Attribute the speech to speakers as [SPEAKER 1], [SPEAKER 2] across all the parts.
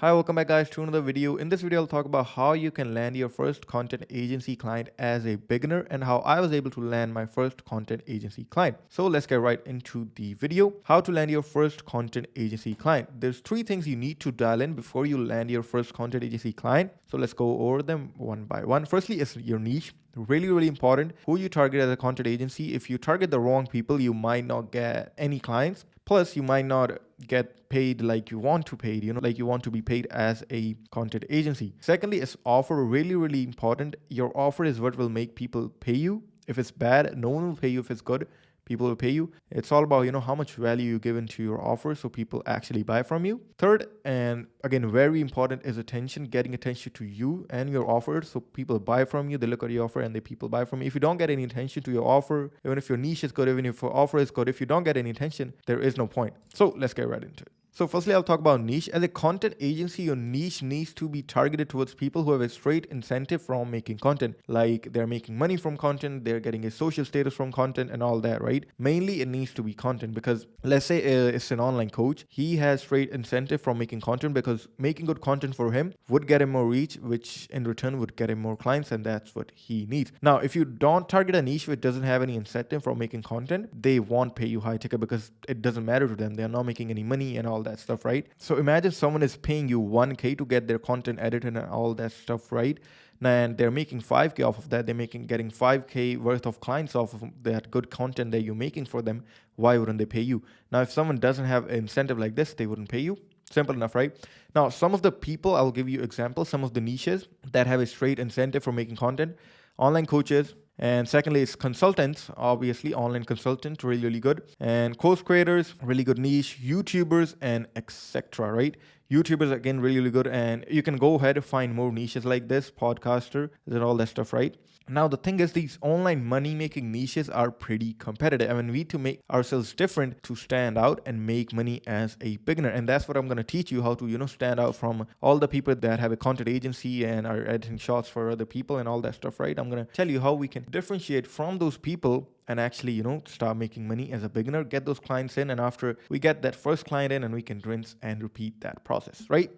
[SPEAKER 1] Hi, welcome back guys to another video. In this video, I'll talk about how you can land your first content agency client as a beginner and how I was able to land my first content agency client. So let's get right into the video. How to land your first content agency client. There's three things you need to dial in before you land your first content agency client. So let's go over them one by one. Firstly, is your niche. Really important who you target as a content agency. If you target the wrong people, you might not get any clients. Plus, you might not get paid like you want to pay, like you want to be paid as a content agency. Secondly, is offer really important. Your offer is what will make people pay you. If it's bad, no one will pay you. If it's good, people will pay you. It's all about, how much value you give into your offer so people actually buy from you. Third, and again, very important, is attention, getting attention to you and your offer so people buy from you. They look at your offer and the people buy from you. If you don't get any attention to your offer, even if your niche is good, even if your offer is good, if you don't get any attention, there is no point. So let's get right into it. So firstly, I'll talk about niche. As a content agency, your niche needs to be targeted towards people who have a straight incentive from making content. Like they're making money from content, they're getting a social status from content and all that, right? Mainly it needs to be content because let's say it's an online coach. He has straight incentive from making content because making good content for him would get him more reach, which in return would get him more clients, and that's what he needs. Now, if you don't target a niche which doesn't have any incentive from making content, they won't pay you high ticket because it doesn't matter to them. They're not making any money and all that stuff, right? So imagine someone is paying you 1K to get their content edited and all that stuff, right? And they're making 5K off of that. They're getting 5K worth of clients off of that good content that you're making for them. Why wouldn't they pay you? Now, if someone doesn't have an incentive like this, they wouldn't pay you. Simple enough, right? Now, some of the people, I'll give you examples, some of the niches that have a straight incentive for making content: online coaches. And secondly, it's consultants, obviously, online consultant, really good. And course creators, really good niche, YouTubers, and etc. Right? YouTubers, again, really good. And you can go ahead and find more niches like this, podcaster, and all that stuff, right? Now, the thing is, these online money-making niches are pretty competitive. I mean, we need to make ourselves different to stand out and make money as a beginner. And that's what I'm going to teach you, how to, stand out from all the people that have a content agency and are editing shots for other people and all that stuff, right? I'm going to tell you how we can differentiate from those people and actually, start making money as a beginner, get those clients in. And after we get that first client in, and we can rinse and repeat that process, right?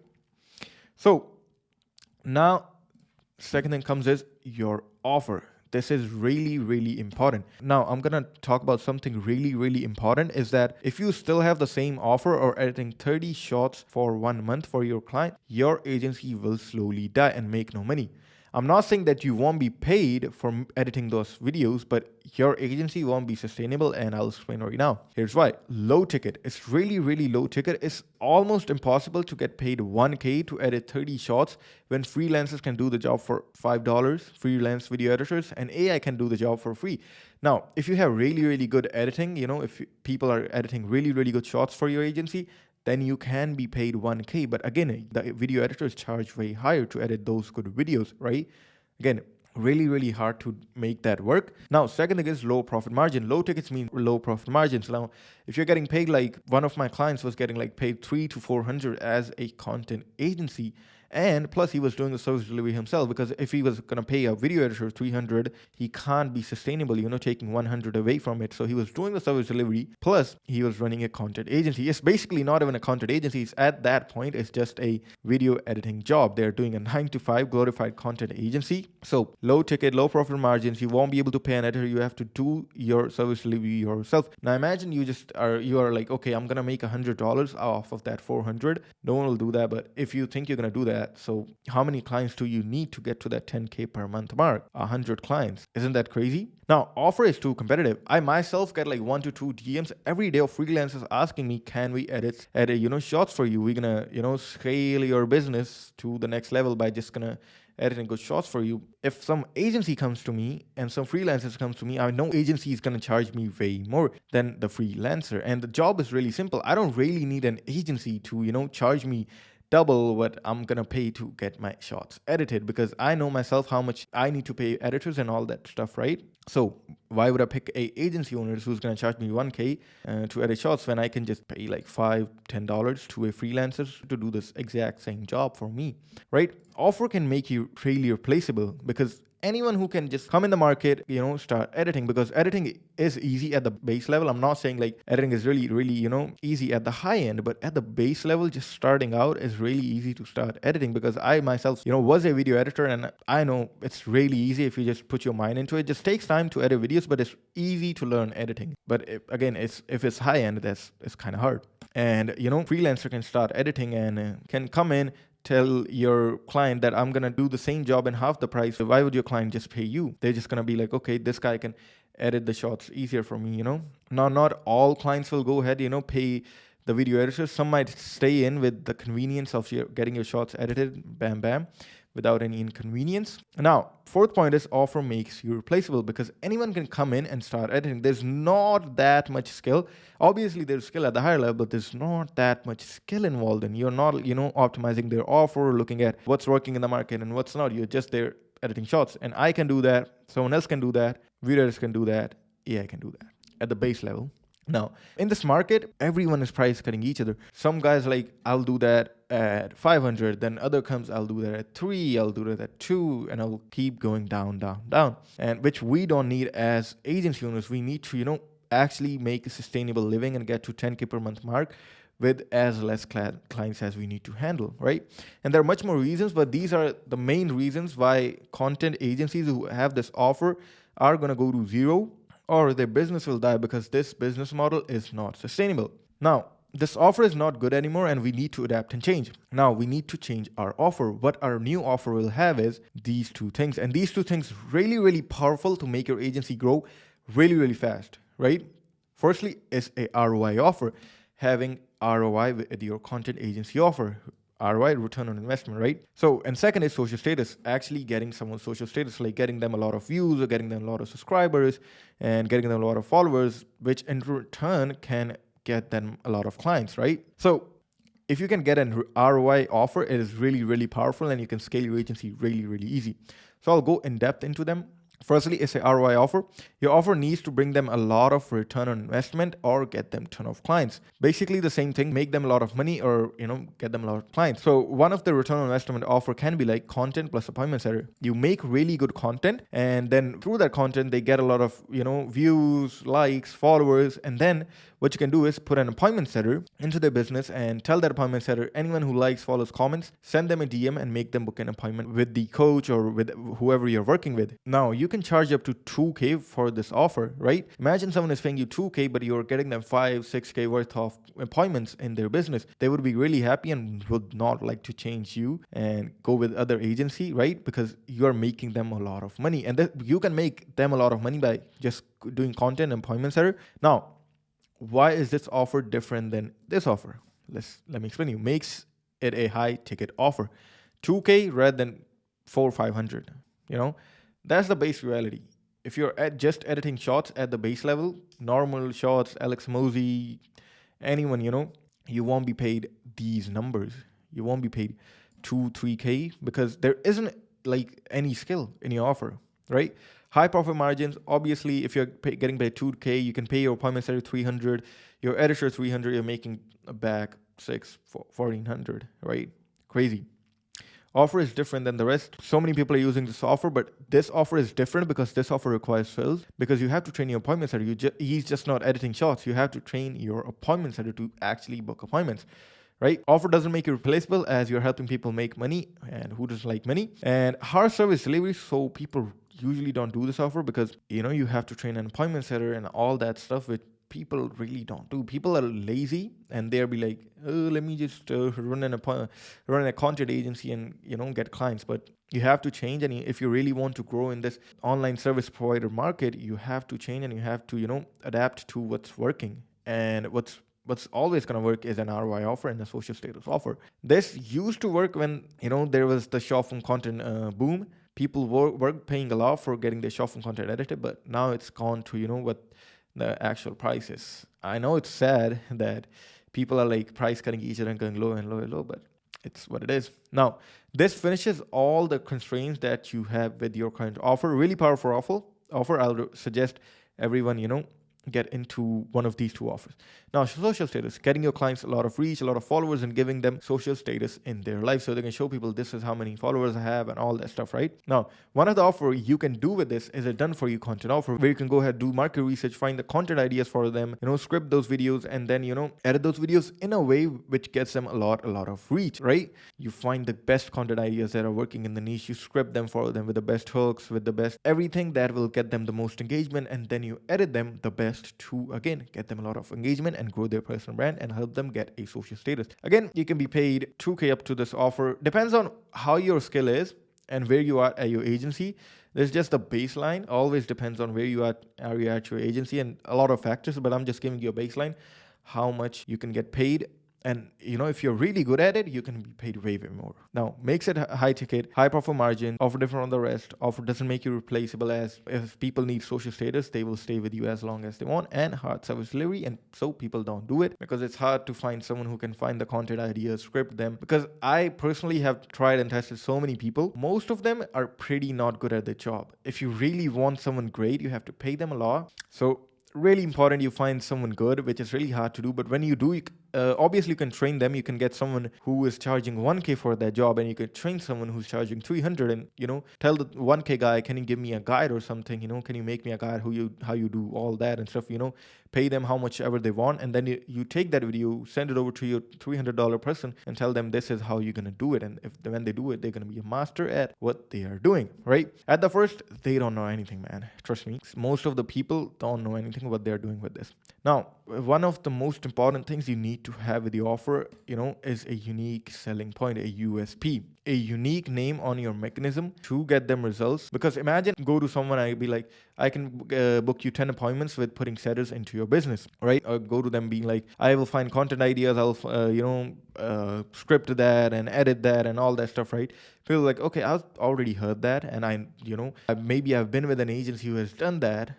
[SPEAKER 1] So now, second thing comes is your offer. This is really important. Now, I'm going to talk about something really important, is that if you still have the same offer or editing 30 shots for 1 month for your client, your agency will slowly die and make no money. I'm not saying that you won't be paid for editing those videos, but your agency won't be sustainable, and I'll explain right now. Here's why. Low ticket. It's really low ticket. It's almost impossible to get paid 1K to edit 30 shots when freelancers can do the job for $5, freelance video editors, and AI can do the job for free. Now, if you have really good editing, if people are editing really good shots for your agency, then you can be paid 1K. But again, the video editors charge way higher to edit those good videos, right? Again, really hard to make that work. Now, second thing is low profit margin. Low tickets mean low profit margins. Now, if you're getting paid, like one of my clients was getting like paid 300 to 400 as a content agency. And plus, he was doing the service delivery himself, because if he was going to pay a video editor 300, he can't be sustainable, taking 100 away from it. So he was doing the service delivery, plus he was running a content agency. It's basically not even a content agency. It's at that point, it's just a video editing job. They're doing a 9-to-5 glorified content agency. So low ticket, low profit margins. You won't be able to pay an editor. You have to do your service delivery yourself. Now imagine you are like, okay, I'm going to make $100 off of that 400. No one will do that. But if you think you're going to do that, so how many clients do you need to get to that 10K per month mark? 100 clients. Isn't that crazy? Now, offer is too competitive. I myself get like 1 to 2 DMs every day of freelancers asking me, can we edit shots for you? We're gonna, scale your business to the next level by just gonna editing good shots for you. If some agency comes to me and some freelancers comes to me, I know agency is going to charge me way more than the freelancer. And the job is really simple. I don't really need an agency to, charge me double what I'm going to pay to get my shots edited, because I know myself how much I need to pay editors and all that stuff, right? So why would I pick a agency owner who's going to charge me 1K to edit shots when I can just pay like $5, $10 to a freelancer to do this exact same job for me, right? Offer can make you really replaceable, because anyone who can just come in the market, start editing, because editing is easy at the base level. I'm not saying like editing is really, really, easy at the high end, but at the base level, just starting out is really easy to start editing, because I myself, was a video editor, and I know it's really easy if you just put your mind into it. It just takes time to edit videos, but it's easy to learn editing. But again, if it's high end, it's kind of hard. And, freelancer can start editing and can come in, tell your client that I'm going to do the same job in half the price. So why would your client just pay you? They're just going to be like, okay, this guy can edit the shots easier for me, Now, not all clients will go ahead, pay the video editors. Some might stay in with the convenience of getting your shots edited, bam, bam, without any inconvenience. Now, fourth point is offer makes you replaceable, because anyone can come in and start editing. There's not that much skill. Obviously, there's skill at the higher level, but there's not that much skill involved. And you're not, optimizing their offer, looking at what's working in the market and what's not. You're just there editing shots. And I can do that. Someone else can do that. Video editors can do that. AI can do that at the base level. Now, in this market, everyone is price cutting each other. Some guys like, I'll do that at 500, then other comes, I'll do that at 3, I'll do that at 2, and I'll keep going down, down, down. And which we don't need as agency owners. We need to, actually make a sustainable living and get to 10K per month mark with as less clients as we need to handle, right? And there are much more reasons, but these are the main reasons why content agencies who have this offer are going to go to zero, or their business will die, because this business model is not sustainable. Now, this offer is not good anymore, and we need to adapt and change. Now, we need to change our offer. What our new offer will have is these two things. And these two things really, really powerful to make your agency grow really, really fast, right? Firstly, is a ROI offer. Having ROI with your content agency offer. ROI, return on investment, right? So, and second is social status, actually getting someone's social status, like getting them a lot of views or getting them a lot of subscribers and getting them a lot of followers, which in return can get them a lot of clients, right? So if you can get an ROI offer, it is really, really powerful, and you can scale your agency really, really easy. So I'll go in depth into them. Firstly, it's a ROI offer. Your offer needs to bring them a lot of return on investment or get them a ton of clients. Basically the same thing, make them a lot of money or, get them a lot of clients. So one of the return on investment offer can be like content plus appointment setter. You make really good content, and then through that content, they get a lot of, views, likes, followers. And then what you can do is put an appointment setter into their business and tell that appointment setter, anyone who likes, follows, comments, send them a DM and make them book an appointment with the coach or with whoever you're working with. Now, you can charge up to 2K for this offer, right? Imagine someone is paying you 2K, but you're getting them 5, 6K worth of appointments in their business. They would be really happy and would not like to change you and go with other agency, right? Because you're making them a lot of money, and you can make them a lot of money by just doing content and appointment setter. Now, why is this offer different than this offer? Let me explain you. Makes it a high ticket offer. 2K rather than 400, 500. That's the base reality. If you're just editing shots at the base level, normal shots, Alex Mosey, anyone, you won't be paid these numbers. You won't be paid 2, 3K because there isn't like any skill in your offer, right? High profit margins. Obviously, if you're getting paid 2K, you can pay your appointment setter 300, your editor 300, you're making back 1,400, right? Crazy. Offer is different than the rest. So many people are using this offer, but this offer is different because this offer requires sales, because you have to train your appointment setter. He's just not editing shots. You have to train your appointment setter to actually book appointments, right? Offer doesn't make you replaceable, as you're helping people make money, and who doesn't like money? And hard service delivery, so people usually don't do this offer because, you have to train an appointment setter and all that stuff, which people really don't do. People are lazy, and they'll be like, oh, let me just run a content agency and, get clients. But you have to change, and if you really want to grow in this online service provider market, you have to change, and you have to, adapt to what's working. And what's always going to work is an ROI offer and a social status offer. This used to work when, there was the short form content boom. People were paying a lot for getting their short form content edited, but now it's gone to, what the actual price is. I know it's sad that people are like price cutting each other and going low and low and low, but it's what it is. Now, this finishes all the constraints that you have with your current offer. Really powerful offer. I'll suggest everyone, get into one of these two offers. Now, social status, getting your clients a lot of reach, a lot of followers, and giving them social status in their life so they can show people this is how many followers I have and all that stuff, right? Now, one of the offer you can do with this is a done for you content offer where you can go ahead, do market research, find the content ideas for them, script those videos, and then, edit those videos in a way which gets them a lot of reach, right? You find the best content ideas that are working in the niche, you script them for them with the best hooks, with the best everything that will get them the most engagement, and then you edit them the best to, again, get them a lot of engagement and grow their personal brand and help them get a social status. Again, you can be paid $2K up to this offer. Depends on how your skill is and where you are at your agency. There's just a baseline. Always depends on where you are at your agency and a lot of factors, but I'm just giving you a baseline, how much you can get paid. And, if you're really good at it, you can be paid way more. Now, makes it high ticket, high profit margin, offer different from the rest. Offer doesn't make you replaceable, as if people need social status, they will stay with you as long as they want, and hard service delivery. And so people don't do it because it's hard to find someone who can find the content ideas, script them. Because I personally have tried and tested so many people. Most of them are pretty not good at their job. If you really want someone great, you have to pay them a lot. So really important you find someone good, which is really hard to do. But when you do, obviously you can train them. You can get someone who is charging 1K for their job, and you can train someone who's charging 300 and tell the 1K guy, can you give me a guide or something, can you make me a guide how you do all that and stuff, pay them how much ever they want, and then you take that video, send it over to your $300 person and tell them this is how you're going to do it. And when they do it, they're going to be a master at what they are doing, right? At the first, they don't know anything, man. Trust me. Most of the people don't know anything what they're doing with this. Now, one of the most important things you need to have with the offer, is a unique selling point, a USP, a unique name on your mechanism to get them results. Because imagine go to someone, I'd be like, I can book you 10 appointments with putting setters into your business, right? Or go to them being like, I will find content ideas, I'll, script that and edit that and all that stuff, right? Feel like, okay, I've already heard that. And maybe I've been with an agency who has done that.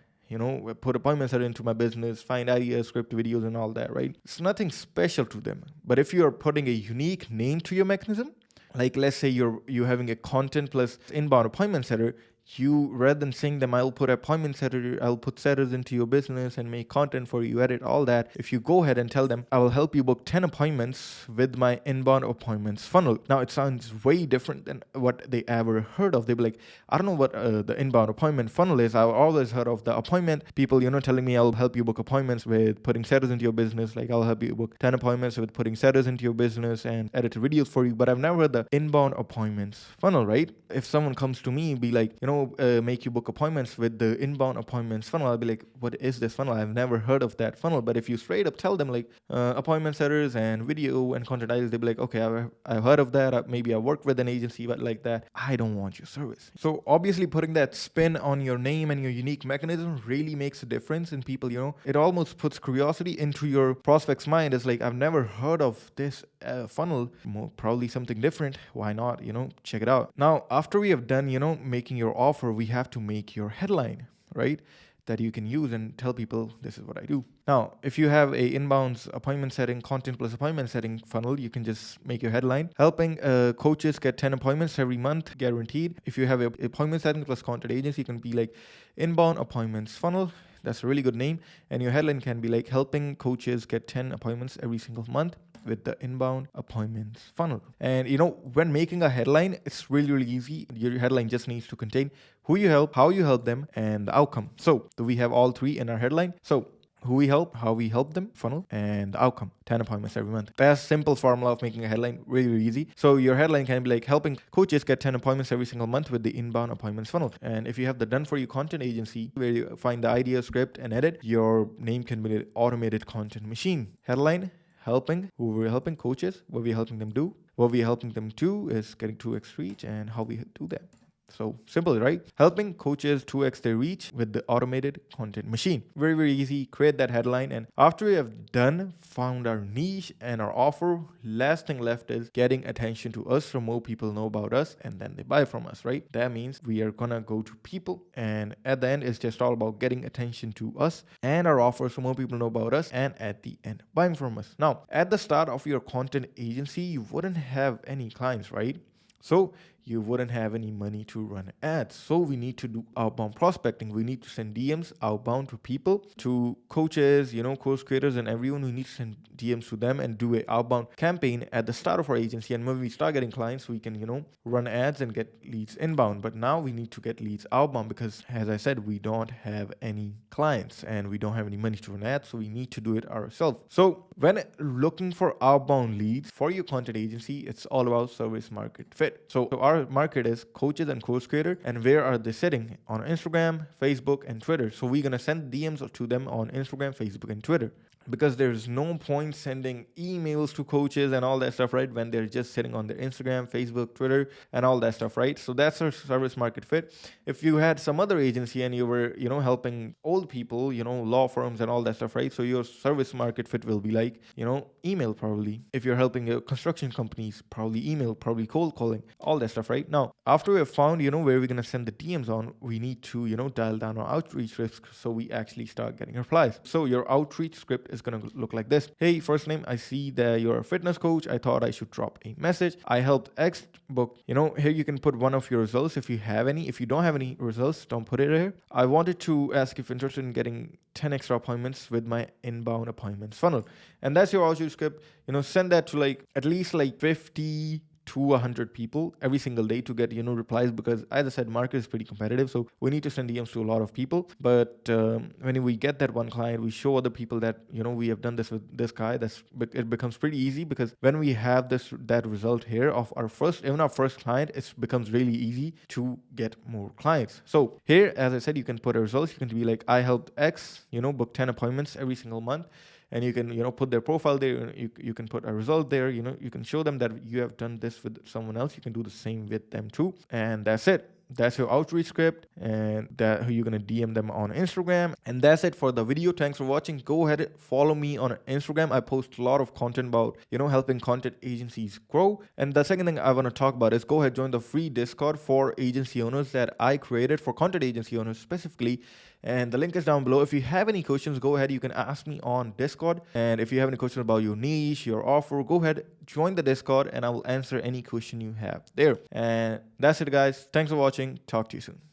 [SPEAKER 1] Put appointments into my business, find ideas, script videos and all that, right? It's nothing special to them. But if you're putting a unique name to your mechanism, like let's say you're having a content plus inbound appointment setter, you, rather than saying them, I'll put appointment setter, I'll put setters into your business and make content for you, edit all that. If you go ahead and tell them, I will help you book 10 appointments with my inbound appointments funnel. Now it sounds way different than what they ever heard of. They'll be like, I don't know what the inbound appointment funnel is. I've always heard of the appointment people, telling me I'll help you book appointments with putting setters into your business. Like I'll help you book 10 appointments with putting setters into your business and edit videos for you. But I've never heard the inbound appointments funnel, right? If someone comes to me, be like, make you book appointments with the inbound appointments funnel, I'll be like, what is this funnel? I've never heard of that funnel. But if you straight up tell them like appointment setters and video and content ideas, they'll be like, okay, I've heard of that. Maybe I worked with an agency but like that. I don't want your service. So obviously putting that spin on your name and your unique mechanism really makes a difference in people. It almost puts curiosity into your prospect's mind. It's like, I've never heard of this funnel, probably something different. Why not, check it out. Now, after we have done, making your offer, we have to make your headline, right? That you can use and tell people this is what I do. Now, if you have a inbounds appointment setting, content plus appointment setting funnel, you can just make your headline, helping coaches get 10 appointments every month, guaranteed. If you have a appointment setting plus content agency, you can be like inbound appointments funnel. That's a really good name. And your headline can be like helping coaches get 10 appointments every single month with the inbound appointments funnel. And when making a headline, it's really easy. Your headline just needs to contain who you help, how you help them, and the outcome. So we have all three in our headline. So who we help, how we help them, funnel, and the outcome, 10 appointments every month. That's a simple formula of making a headline, really easy. So your headline can be like helping coaches get 10 appointments every single month with the inbound appointments funnel. And if you have the done for you content agency where you find the idea, script, and edit, your name can be the automated content machine. Headline, helping, who we're helping coaches, what we're helping them do. What we're helping them do is getting 2x reach and how we do that. So simple, right? Helping coaches 2x their reach with the automated content machine. Very easy. Create that headline. And after we have found our niche and our offer, last thing left is getting attention to us so more people know about us and then they buy from us, right? That means we are gonna go to people, and at the end it's just all about getting attention to us and our offer so more people know about us, and at the end buying from us. Now, at the start of your content agency, you wouldn't have any clients, right? So you wouldn't have any money to run ads. So we need to do outbound prospecting. We need to send DMs outbound to people, to coaches, course creators and everyone. We need to send DMs to them and do a outbound campaign at the start of our agency. And when we start getting clients, we can, run ads and get leads inbound. But now we need to get leads outbound because, as I said, we don't have any clients and we don't have any money to run ads. So we need to do it ourselves. So when looking for outbound leads for your content agency, it's all about service market fit. So our market is coaches and course creators. And where are they sitting? On Instagram, Facebook, and Twitter. So we're going to send DMs to them on Instagram, Facebook, and Twitter. Because there's no point sending emails to coaches and all that stuff, right? When they're just sitting on their Instagram, Facebook, Twitter, and all that stuff, right? So that's our service market fit. If you had some other agency and you were, helping old people, law firms and all that stuff, right? So your service market fit will be like, email probably. If you're helping construction companies, probably email, probably cold calling, all that stuff, right? Now, after we have found, where we're going to send the DMs on, we need to, dial down our outreach risk so we actually start getting replies. So your outreach script is going to look like this. Hey, first name, I see that you're a fitness coach. I thought I should drop a message. I helped X book. Here you can put one of your results if you have any. If you don't have any results, don't put it here. I wanted to ask if you're interested in getting 10 extra appointments with my inbound appointments funnel. And that's your outreach script. Send that to at least 50 to 100 people every single day to get replies, because as I said, market is pretty competitive, so we need to send DMs to a lot of people. But when we get that one client, we show other people that we have done this with this guy. It becomes pretty easy, because when we have that result here of our first client, it becomes really easy to get more clients. So here, as I said, you can put a result. You can be like, I helped X book 10 appointments every single month. And you can, put their profile there. You can put a result there. You can show them that you have done this with someone else. You can do the same with them too. And that's it. That's your outreach script, and that you're going to DM them on Instagram. And that's it for the video. Thanks for watching. Go ahead and follow me on Instagram. I post a lot of content about, helping content agencies grow. And the second thing I want to talk about is go ahead, join the free Discord for agency owners that I created for content agency owners specifically. And the link is down below. If you have any questions, go ahead. You can ask me on Discord. And if you have any questions about your niche, your offer, go ahead, join the Discord, and I will answer any question you have there. And that's it, guys. Thanks for watching. Talk to you soon.